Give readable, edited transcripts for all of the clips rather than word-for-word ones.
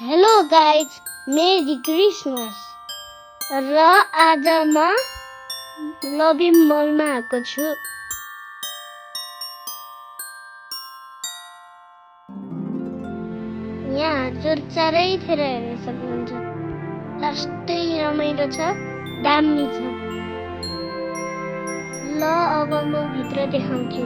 Hello guys, मेरी Christmas र आज म लभिङ मलमा आएको छु। यहाँ हजुर चारैतिर हेर्न सक्नुहुन्छ। लास्टै रमाइलो छ, दामी छ। ल अब म भित्र देखाउँछु।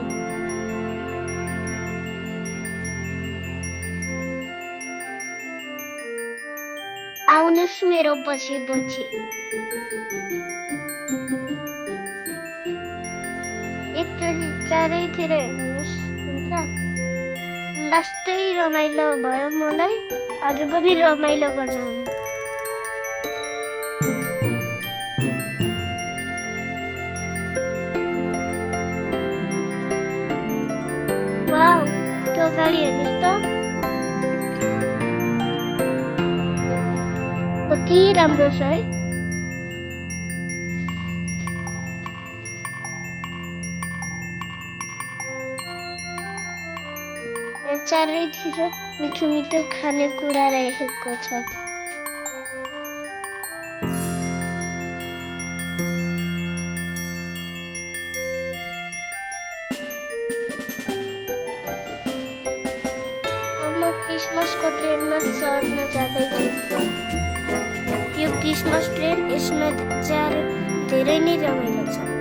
आउनुहोस् मेरो पछि पछि। एकचोटि चारैतिर हेर्नुहोस्, हुन्छ? लास्टै रमाइलो भयो मलाई। अझ पनि रमाइलो गर्न आउनु। वाउ, त्यो गाडी हेर्नुहोस् त, कति राम्रो छ है। चारैतिर मिठो मिठो खानेकुरा रहेको छ। म क्रिसमसको ट्रेनमा चढ्न जाँदैछु। यो क्रिसमस ट्रेन, यसमा धेरै नै रमाइलो छ।